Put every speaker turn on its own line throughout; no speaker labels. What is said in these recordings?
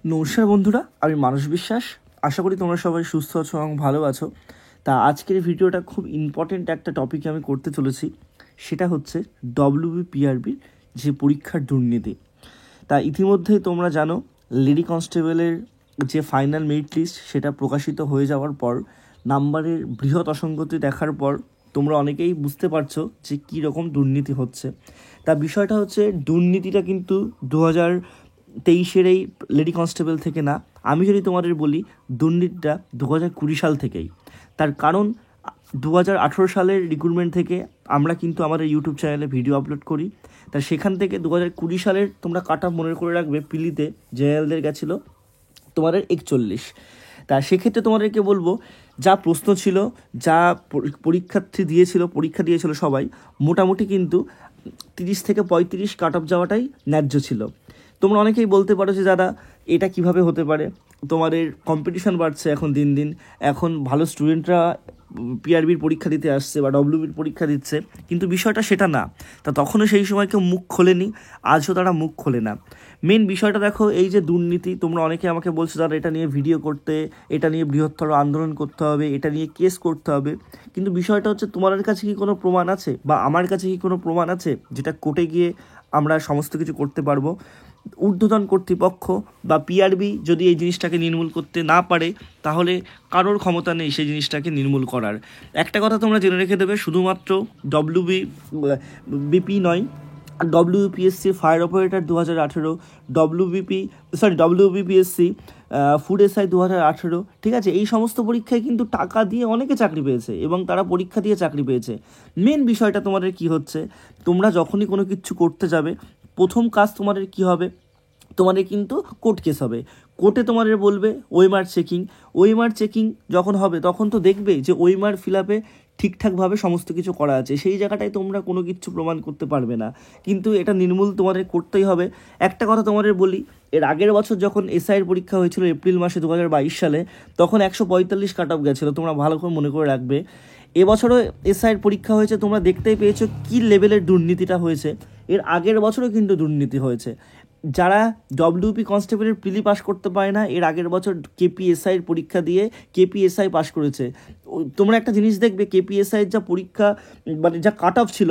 নমস্কার বন্ধুরা, আমি মানস বিশ্বাস। আশা করি তোমরা সবাই সুস্থ আছো এবং ভালো আছো। তা আজকের ভিডিওটা খুব ইম্পর্টেন্ট একটা টপিকে আমি করতে চলেছি, সেটা হচ্ছে ডব্লিউবিপিআরবির যে পরীক্ষার দুর্নীতি। তা ইতিমধ্যেই তোমরা জানো, লেডি কনস্টেবলের যে ফাইনাল মেরিট লিস্ট সেটা প্রকাশিত হয়ে যাওয়ার পর নাম্বারের বৃহৎ অসঙ্গতি দেখার পর তোমরা অনেকেই বুঝতে পারছো যে কী রকম দুর্নীতি হচ্ছে। তা বিষয়টা হচ্ছে, দুর্নীতিটা কিন্তু 2023 এই লেডি কনস্টেবল থেকে না। আমি যদি তোমাদের বলি, দুর্নীতিটা 2020 সাল থেকেই। তার কারণ 2018 সালের রিক্রুটমেন্ট থেকে আমরা কিন্তু আমাদের ইউটিউব চ্যানেলে ভিডিও আপলোড করি। তা সেখান থেকে 2020 সালের তোমরা কাট অফ মনে করে রাখবে, পিলিতে জেনারেলদের গেছিলো তোমাদের 41। তা সেক্ষেত্রে তোমাদেরকে বলবো, যা প্রশ্ন ছিল, যা পরীক্ষা দিয়েছিল সবাই, মোটামুটি কিন্তু 30 থেকে 35 কাট অফ যাওয়াটাই ন্যায্য ছিল। তোমরা অনেকেই বলতে পারো যে দাদা, এটা কিভাবে হতে পারে? তোমাদের কম্পিটিশন বাড়ছে এখন দিন দিন, এখন ভালো স্টুডেন্টরা পিআরবির পরীক্ষা দিতে আসছে বা ডব্লিউবির পরীক্ষা দিচ্ছে, কিন্তু বিষয়টা সেটা না। তা তখনও সেই সময় কেউ মুখ খোলেনি, আজও তারা মুখ খোলে না। মেন বিষয়টা দেখো, এই যে দুর্নীতি, তোমরা অনেকে আমাকে বলছো দাদা এটা নিয়ে ভিডিও করতে, এটা নিয়ে বৃহত্তর আন্দোলন করতে হবে, এটা নিয়ে কেস করতে হবে। কিন্তু বিষয়টা হচ্ছে, তোমাদের কাছে কি কোনো প্রমাণ আছে বা আমার কাছে কি কোনো প্রমাণ আছে যেটা কোর্টে গিয়ে আমরা সমস্ত কিছু করতে পারবো? ঊর্ধ্বতন কর্তৃপক্ষ বা পিআরবি যদি এই জিনিসটাকে নির্মূল করতে না পারে, তাহলে কারোর ক্ষমতা নেই সেই জিনিসটাকে নির্মূল করার। একটা কথা তোমরা জেনে রেখে দেবে, শুধুমাত্র বিপি নয়, WBPSC fire operator 2018, WBPSC food SI 2018, ঠিক আছে? এই সমস্ত পরীক্ষায় কিন্তু টাকা দিয়ে অনেকে চাকরি পেয়েছে এবং তারা পরীক্ষা দিয়ে চাকরি পেয়েছে। মেন বিষয়টা তোমাদের কি হচ্ছে, তোমরা যখনই কোনো কিছু করতে যাবে, প্রথম কাজ তোমাদের কি হবে? তোমাদের কিন্তু কোর্ট কেস হবে। কোর্টে তোমাদের বলবে ওএমআর চেকিং যখন হবে, তখন তো দেখবে যে ওএমআর ফিল আপে ঠিকঠাকভাবে সমস্ত কিছু করা আছে। সেই জায়গাটায় তোমরা কোনো কিছু প্রমাণ করতে পারবে না, কিন্তু এটা নির্মূল তোমাদের করতেই হবে। একটা কথা তোমাদের বলি, এর আগের বছর যখন এসআইয়ের পরীক্ষা হয়েছিল এপ্রিল মাসে 2022 সালে, তখন 145 কাট অফ গেছিলো, তোমরা ভালো করে মনে করে রাখবে। এবছরও এসআইয়ের পরীক্ষা হয়েছে, তোমরা দেখতেই পেয়েছো কী লেভেলের দুর্নীতিটা হয়েছে। এর আগের বছরও কিন্তু দুর্নীতি হয়েছে। যারা ডব্লিউপি কনস্টেবলের প্রিলি পাস করতে পারে না, এর আগের বছর কেপিএসআইয়ের পরীক্ষা দিয়ে কেপিএসআই পাস করেছে। তোমরা একটা জিনিস দেখবে, কেপিএসআইয়ের যা পরীক্ষা মানে যা কাট অফ ছিল,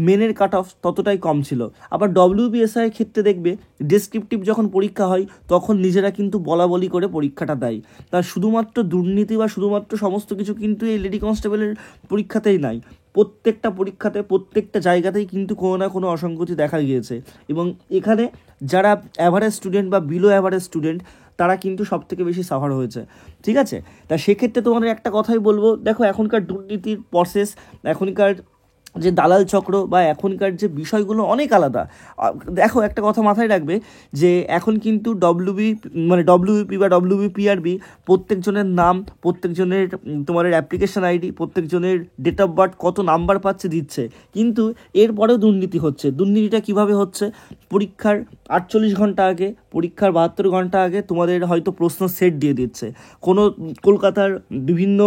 মেনের কাট অফ ততটাই কম ছিল। আবার ডব্লিউবিএসআইয়ের ক্ষেত্রে দেখবে, ডেসক্রিপটিভ যখন পরীক্ষা হয় তখন নিজেরা কিন্তু বলাবলি করে পরীক্ষাটা দেয়। তার শুধুমাত্র দুর্নীতি বা শুধুমাত্র সমস্ত কিছু কিন্তু এই লেডি কনস্টেবলের পরীক্ষাতেই নাই, প্রত্যেকটা পরীক্ষাতে প্রত্যেকটা জায়গাতেই কিন্তু কোনো না কোনো অসঙ্গতি দেখা গিয়েছে। এবং এখানে যারা অ্যাভারেজ স্টুডেন্ট বা বিলো অ্যাভারেজ স্টুডেন্ট, তারা কিন্তু সব থেকে বেশি সাফার হয়েছে, ঠিক আছে? তা সেক্ষেত্রে তোমাদের একটা কথাই বলবো, দেখো এখনকার দুর্নীতির প্রসেস, এখনকার যে দালাল চক্র বা এখনকার যে বিষয়গুলো অনেক আলাদা। দেখো একটা কথা মাথায় রাখবে, যে এখন কিন্তু ডব্লিউপি বা ডব্লিউবিপিআরবি প্রত্যেকজনের নাম, প্রত্যেকজনের তোমাদের অ্যাপ্লিকেশন আইডি, প্রত্যেকজনের ডেট অফ বার্থ, কত নাম্বার পাচ্ছে দিচ্ছে, কিন্তু এরপরেও দুর্নীতি হচ্ছে। দুর্নীতিটা কিভাবে হচ্ছে? পরীক্ষার 48 ঘন্টা আগে, পরীক্ষার 72 ঘন্টা আগে তোমাদের হয়তো প্রশ্ন সেট দিয়ে দিচ্ছে। কোনো কলকাতার বিভিন্ন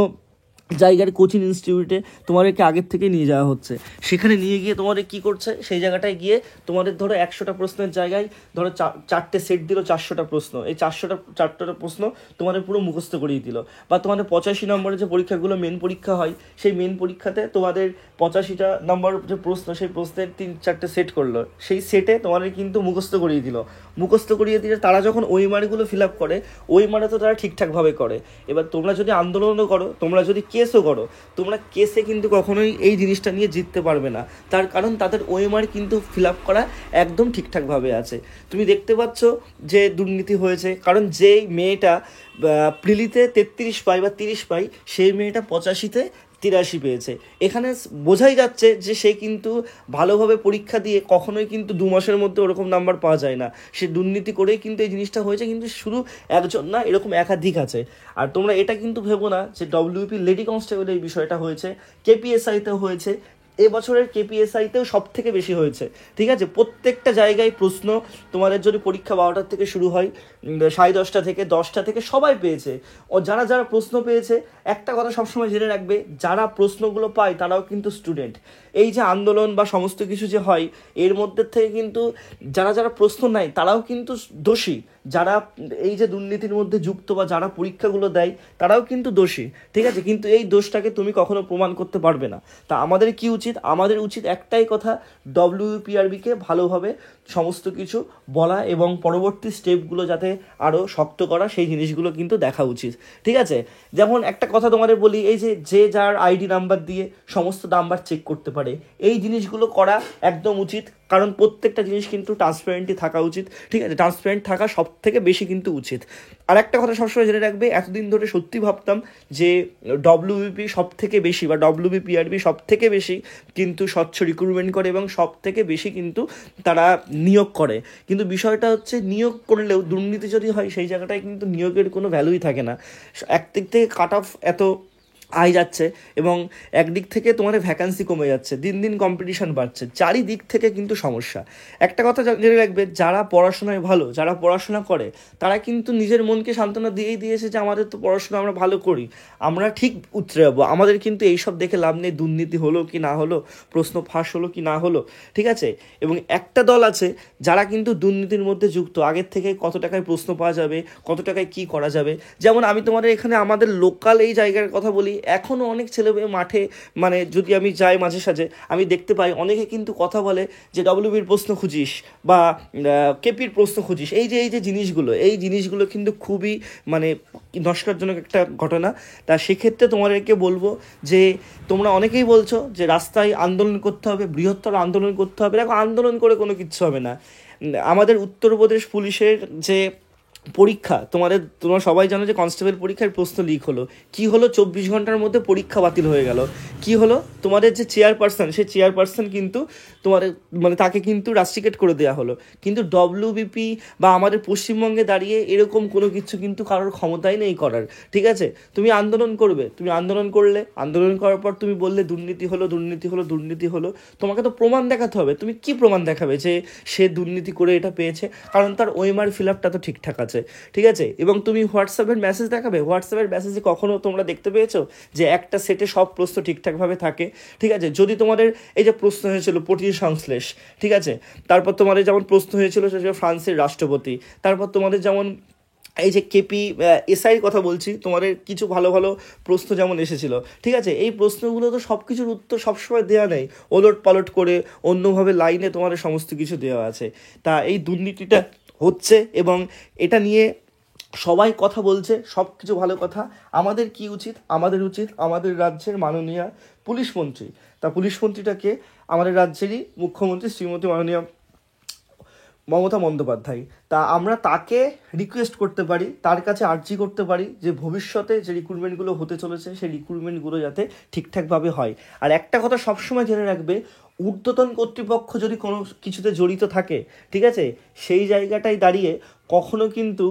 জায়গার কোচিং ইনস্টিটিউটে তোমাদেরকে আগের থেকে নিয়ে যাওয়া হচ্ছে, সেখানে নিয়ে গিয়ে তোমাদের কি করছে, সেই জায়গাটায় গিয়ে তোমাদের ধরো 100টা প্রশ্নের জায়গায় ধরো 4টে সেট দিল 400টা প্রশ্ন। এই 400টা প্রশ্ন তোমাদের পুরো মুখস্থ করিয়ে দিল। বা তোমাদের 85 নম্বরের যে পরীক্ষাগুলো মেন পরীক্ষা হয়, সেই মেন পরীক্ষাতে তোমাদের 85টা নম্বর যে প্রশ্ন, সেই প্রশ্নের 3-4টে সেট করলো, সেই সেটে তোমাদের কিন্তু মুখস্থ করিয়ে দিল। মুখস্থ করিয়ে দিলে তারা যখন ওএমআরগুলো ফিল আপ করে, ওএমআরে তো তারা ঠিকঠাকভাবে করে। এবার তোমরা যদি আন্দোলনও করো, তোমরা যদি কেসও করো, তোমরা কেসে কিন্তু কখনোই এই জিনিসটা নিয়ে জিততে পারবে না। তার কারণ তাদের ওএমআর কিন্তু ফিল আপ করা একদম ঠিকঠাকভাবে আছে। তুমি দেখতে পাচ্ছ যে দুর্নীতি হয়েছে, কারণ যেই মেয়েটা প্রিলিতে 33 পায় বা 30 পায়, সেই মেয়েটা 85-তে 83 পেয়েছে। এখানে বোঝাই যাচ্ছে যে সে কিন্তু ভালোভাবে পরীক্ষা দিয়ে কখনোই কিন্তু 2 মাসের মধ্যে ওরকম নাম্বার পাওয়া যায় না। সে দুর্নীতি করেই কিন্তু এই জিনিসটা হয়েছে, কিন্তু শুধু একজন না, এরকম একাধিক আছে। আর তোমরা এটা কিন্তু ভেবো না যে ডব্লিউপি লেডি কনস্টেবল এই বিষয়টা হয়েছে, কেপিএসআইতেও হয়েছে, এবছরের কেপিএসআইতেও সব থেকে বেশি হয়েছে, ঠিক আছে। প্রত্যেকটা জায়গায় প্রশ্ন, তোমাদের যদি পরীক্ষা 12টার থেকে শুরু হয়, 10:30 থেকে 10টা থেকে সবাই পেয়েছে। ও যারা যারা প্রশ্ন পেয়েছে, একটা কথা সবসময় জেনে রাখবে, যারা প্রশ্নগুলো পায় তারাও কিন্তু স্টুডেন্ট। এই যে আন্দোলন বা সমস্ত কিছু যে হয়, এর মধ্যে থেকে কিন্তু যারা যারা প্রশ্ন নেয় তারাও কিন্তু দোষী। যারা এই যে দুর্নীতির মধ্যে যুক্ত বা যারা পরীক্ষাগুলো দেয় তারাও কিন্তু দোষী, ঠিক আছে। কিন্তু এই দোষটাকে তুমি কখনো প্রমাণ করতে পারবে না। তা আমাদের কি উচিত? আমাদের উচিত একটাই কথা, ডব্লিউপিআরবিকে ভালোভাবে সমস্ত কিছু বলা এবং পরবর্তী স্টেপগুলো যাতে আরও শক্ত করা, সেই জিনিসগুলো কিন্তু দেখা উচিত, ঠিক আছে। যেমন একটা কথা তোমাদের বলি, এই যে যার আইডি নাম্বার দিয়ে সমস্ত নাম্বার চেক করতে পারে, এই জিনিসগুলো করা একদম উচিত। কারণ প্রত্যেকটা জিনিস কিন্তু ট্রান্সপারেন্টই থাকা উচিত, ঠিক আছে। ট্রান্সপারেন্ট থাকা সব থেকে বেশি কিন্তু উচিত। আর একটা কথা সবসময় জেনে রাখবে, এতদিন ধরে সত্যি ভাবতাম যে ডব্লিউবিপি সব থেকে বেশি বা ডব্লিউবিপিআরবি সব থেকে বেশি কিন্তু স্বচ্ছ রিক্রুটমেন্ট করে এবং সব থেকে বেশি কিন্তু তারা নিয়োগ করে। কিন্তু বিষয়টা হচ্ছে, নিয়োগ করলেও দুর্নীতি যদি হয়, সেই জায়গাটায় কিন্তু নিয়োগের কোনো ভ্যালুই থাকে না। একদিক থেকে কাট অফ এত আয় যাচ্ছে এবং একদিক থেকে তোমাদের ভ্যাকান্সি কমে যাচ্ছে, দিন দিন কম্পিটিশন বাড়ছে, চারিদিক থেকে কিন্তু সমস্যা। একটা কথা জেনে রাখবে, যারা পড়াশোনায় ভালো, যারা পড়াশোনা করে, তারা কিন্তু নিজের মনকে সান্ত্বনা দিয়েই দিয়েছে যে আমাদের তো পড়াশোনা আমরা ভালো করি, আমরা ঠিক উতরে যাবো, আমাদের কিন্তু এইসব দেখে লাভ নেই, দুর্নীতি হলো কি না হলো, প্রশ্ন ফাঁস হলো কি না হলো, ঠিক আছে। এবং একটা দল আছে যারা কিন্তু দুর্নীতির মধ্যে যুক্ত, আগের থেকে কত টাকায় প্রশ্ন পাওয়া যাবে, কত টাকায় কি করা যাবে। যেমন আমি তোমাদের এখানে আমাদের লোকাল এই জায়গার কথা বলি, এখনও অনেক ছেলে মাঠে, মানে যদি আমি যাই মাঝে সাঝে, আমি দেখতে পাই অনেকে কিন্তু কথা বলে যে ডব্লিউবির প্রশ্ন খুঁজিস বা কেপির প্রশ্ন খুঁজিস। এই যে জিনিসগুলো কিন্তু খুবই মানে নস্কারজনক একটা ঘটনা। তা সেক্ষেত্রে তোমাদেরকে বলবো যে তোমরা অনেকেই বলছো যে রাস্তায় আন্দোলন করতে হবে, বৃহত্তর আন্দোলন করতে হবে। দেখো, আন্দোলন করে কোনো কিচ্ছু হবে না। আমাদের উত্তরপ্রদেশ পুলিশের যে পরীক্ষা, তোমরা সবাই জানো যে কনস্টেবল পরীক্ষার প্রশ্ন লিক হলো, কি হলো, 24 ঘন্টার মধ্যে পরীক্ষা বাতিল হয়ে গেল। কি হলো, তোমাদের যে চেয়ারপারসন, সেই চেয়ারপারসন কিন্তু তোমাদের মানে তাকে কিন্তু রাস্ট্রিকেট করে দেওয়া হলো। কিন্তু ডব্লিউবিপি বা আমাদের পশ্চিমবঙ্গে দাঁড়িয়ে এরকম কোনো কিছু কিন্তু কারোর ক্ষমতাই নেই করার, ঠিক আছে। তুমি আন্দোলন করবে, তুমি আন্দোলন করলে, আন্দোলন করার পর তুমি বললে দুর্নীতি হলো, তোমাকে তো প্রমাণ দেখাতে হবে। তুমি কি প্রমাণ দেখাবে যে সে দুর্নীতি করে এটা পেয়েছে? কারণ তার ওএমআর ফিল আপটা তো ঠিকঠাক আছে, ঠিক আছে। এবং তুমি হোয়াটসঅ্যাপের মেসেজ দেখাবে, হোয়াটসঅ্যাপের মেসেজে কখনো তোমরা দেখতে পেয়েছো যে একটা সেটে সব প্রশ্ন ঠিকঠাকভাবে থাকে, ঠিক আছে। যদি তোমাদের এই যে প্রশ্ন হয়েছিল পটির সংশ্লেষ, ঠিক আছে, তারপর তোমাদের যেমন প্রশ্ন হয়েছিল সেটা ফ্রান্সের রাষ্ট্রপতি, তারপর তোমাদের যেমন এই যে কেপি এসআইয়ের কথা বলছি, তোমাদের কিছু ভালো ভালো প্রশ্ন যেমন এসেছিল, ঠিক আছে। এই প্রশ্নগুলো তো সব কিছুর উত্তর সবসময় দেওয়া নেই, ওলট পালট করে অন্যভাবে লাইনে তোমাদের সমস্ত কিছু দেওয়া আছে। তা এই দুর্নীতিটা হচ্ছে এবং এটা নিয়ে সবাই কথা বলছে, সব কিছু ভালো কথা। আমাদের কি উচিত? আমাদের উচিত আমাদের রাজ্যের মাননীয় পুলিশ মন্ত্রী, তা পুলিশ মন্ত্রীটাকে আমাদের রাজ্যেরই মুখ্যমন্ত্রী শ্রীমতী মাননীয় মমতা বন্দ্যোপাধ্যায়, তা আমরা তাকে রিকোয়েস্ট করতে পারি, তার কাছে আর্জি করতে পারি যে ভবিষ্যতে যে রিক্রুটমেন্টগুলো হতে চলেছে সেই রিক্রুটমেন্টগুলো যাতে ঠিকঠাকভাবে হয়। আর একটা কথা সবসময় জেনে রাখবে, ঊর্ধ্বতন কর্তৃপক্ষ যদি কোনো কিছুতে জড়িত থাকে, ঠিক আছে, সেই জায়গাটায় দাঁড়িয়ে কখনো কিন্তু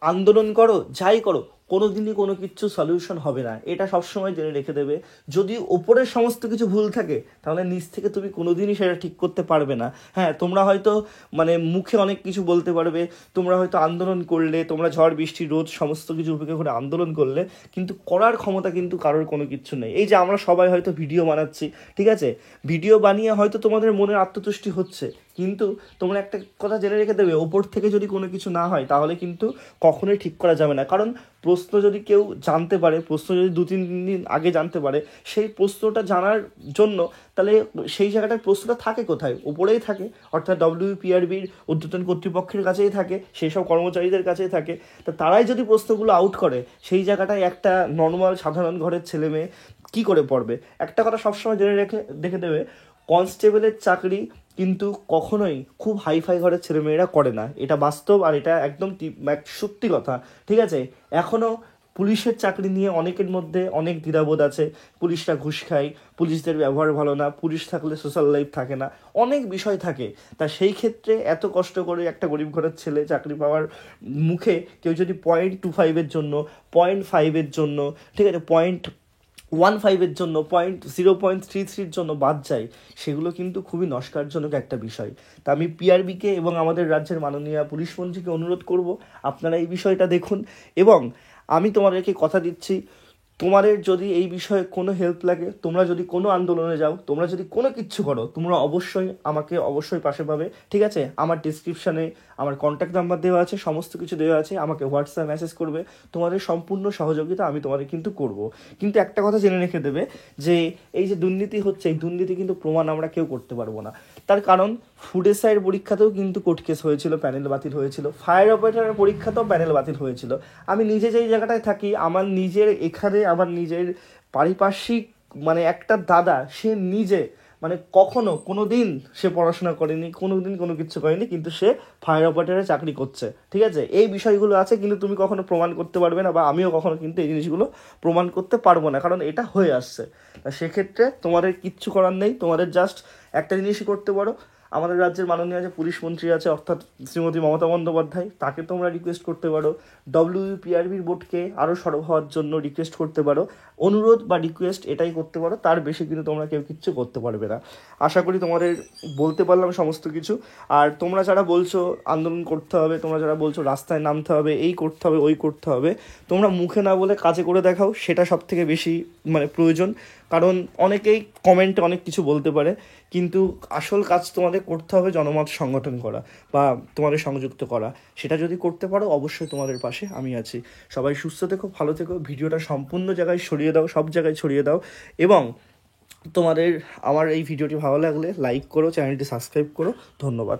আন্দোলন করো, যাই করো, কোনো দিনই কোনো কিছু সলিউশন হবে না, এটা সবসময় জেনে রেখে দেবে। যদি ওপরের সমস্ত কিছু ভুল থাকে, তাহলে নিচ থেকে তুমি কোনো দিনই সেটা ঠিক করতে পারবে না। হ্যাঁ, তোমরা হয়তো মানে মুখে অনেক কিছু বলতে পারবে, তোমরা হয়তো আন্দোলন করলে, তোমরা ঝড় বৃষ্টি রোদ সমস্ত কিছু উপেক্ষা করে আন্দোলন করলে, কিন্তু করার ক্ষমতা কিন্তু কারোর কোনো কিছু নেই। এই যে আমরা সবাই হয়তো ভিডিও বানাচ্ছি, ঠিক আছে, ভিডিও বানিয়ে হয়তো তোমাদের মনের আত্মতুষ্টি হচ্ছে, কিন্তু তোমরা একটা কথা জেনে রেখে দেবে, ওপর থেকে যদি কোনো কিছু না হয় তাহলে কিন্তু কখনোই ঠিক করা যাবে না। কারণ প্রশ্ন যদি কেউ জানতে পারে, প্রশ্ন যদি 2-3 দিন আগে জানতে পারে, সেই প্রশ্নটা জানার জন্য তাহলে সেই জায়গাটার প্রশ্নটা থাকে কোথায়? উপরেই থাকে, অর্থাৎ ডব্লিউপিআরবির ঊর্ধ্বতন কর্তৃপক্ষের কাছেই থাকে, সেই সব কর্মচারীদের কাছেই থাকে। তা তারাই যদি প্রশ্নগুলো আউট করে, সেই জায়গাটায় একটা নর্মাল সাধারণ ঘরের ছেলে মেয়ে কী করে পড়বে? একটা কথা সবসময় জেনে দেখে দেবে, কনস্টেবলের চাকরি কিন্তু কখনোই খুব হাইফাই ঘরের ছেলেমেয়েরা করে না, এটা বাস্তব আর এটা একদম সত্যি কথা, ঠিক আছে। এখনও পুলিশের চাকরি নিয়ে অনেকের মধ্যে অনেক দ্বিধাবোধ আছে, পুলিশরা ঘুষ খায়, পুলিশদের ব্যবহার ভালো না, পুলিশ থাকলে সোশ্যাল লাইফ থাকে না, অনেক বিষয় থাকে। তা সেই ক্ষেত্রে এত কষ্ট করে একটা গরিব ঘরের ছেলে চাকরি পাওয়ার মুখে কেউ যদি 0.25-এর জন্য, 0.5-এর জন্য, ঠিক আছে, 1.5 জন্য 0.33 জন্য বাদ যায়, সেগুলো কিন্তু খুবই নস্কারজনক একটা বিষয়। তা আমি পিআরবিকে এবং আমাদের রাজ্যের মাননীয় পুলিশ মন্ত্রীকে অনুরোধ করব, আপনারা এই বিষয়টা দেখুন। এবং আমি তোমাদেরকে কথা দিচ্ছি, তোমাদের যদি এই বিষয়ে কোনো হেল্প লাগে, তোমরা যদি কোনো আন্দোলনে যাও, তোমরা যদি কোনো কিচ্ছু করো, তোমরা অবশ্যই আমাকে অবশ্যই পাশে পাবে, ঠিক আছে? আমার ডিসক্রিপশানে আমার কন্ট্যাক্ট নাম্বার দেওয়া আছে, সমস্ত কিছু দেওয়া আছে, আমাকে হোয়াটসঅ্যাপ মেসেজ করবে, তোমাদের সম্পূর্ণ সহযোগিতা আমি তোমাদের কিন্তু করব। কিন্তু একটা কথা জেনে রেখে দেবে যে এই যে দুর্নীতি হচ্ছে, এই দুর্নীতি কিন্তু প্রমাণ আমরা কেউ করতে পারবো না। তার কারণ ফুড এসআইয়ের পরীক্ষাতেও কিন্তু কোর্ট কেস হয়েছিল, প্যানেল বাতিল হয়েছিল, ফায়ার অপারেটরের পরীক্ষাতেও প্যানেল বাতিল হয়েছিল। আমি নিজে যেই জায়গাটায় থাকি, আমার নিজের এখানে আমার নিজের পারিপার্শ্বিক মানে একটা দাদা, সে নিজে মানে কখনো কোনো দিন সে পড়াশোনা করেনি, কোনো দিন কোনো কিছু করেনি, কিন্তু সে ফায়ার অপারেটরে চাকরি করছে, ঠিক আছে? এই বিষয়গুলো আছে, কিন্তু তুমি কখনো প্রমাণ করতে পারবে না, বা আমিও কখনো কিন্তু এই জিনিসগুলো প্রমাণ করতে পারবো না, কারণ এটা হয়ে আসছে। সেক্ষেত্রে তোমাদের কিচ্ছু করার নেই, তোমাদের জাস্ট একটা জিনিসই করতে পারো, আমাদের রাজ্যের মাননীয় যে পুলিশ মন্ত্রী আছে অর্থাৎ শ্রীমতী মমতা বন্দ্যোপাধ্যায়, তাকে তোমরা রিকোয়েস্ট করতে পারো, ডব্লিউপিআরবির বোর্ডকে আরও সরব হওয়ার জন্য রিকোয়েস্ট করতে পারো, অনুরোধ বা রিকোয়েস্ট এটাই করতে পারো, তার বেশি কিন্তু তোমরা কেউ কিচ্ছু করতে পারবে না। আশা করি তোমাদের বলতে পারলাম সমস্ত কিছু। আর তোমরা যারা বলছো আন্দোলন করতে হবে, তোমরা যারা বলছো রাস্তায় নামতে হবে, এই করতে হবে ওই করতে হবে, তোমরা মুখে না বলে কাজে করে দেখাও, সেটা সব থেকে বেশি মানে প্রয়োজন। কারণ অনেকেই কমেন্টে অনেক কিছু বলতে পারে, কিন্তু আসল কাজ তোমাদের করতে হবে জনমত সংগঠন করা বা তোমাদের সংযুক্ত করা। সেটা যদি করতে পারো, অবশ্যই তোমাদের পাশে আমি আছি। সবাই সুস্থ থেকো, ভালো থেকো, ভিডিওটা সম্পূর্ণ জায়গায় ছড়িয়ে দাও, সব জায়গায় ছড়িয়ে দাও। এবং তোমাদের আমার এই ভিডিওটি ভালো লাগলে লাইক করো, চ্যানেলটি সাবস্ক্রাইব করো। ধন্যবাদ।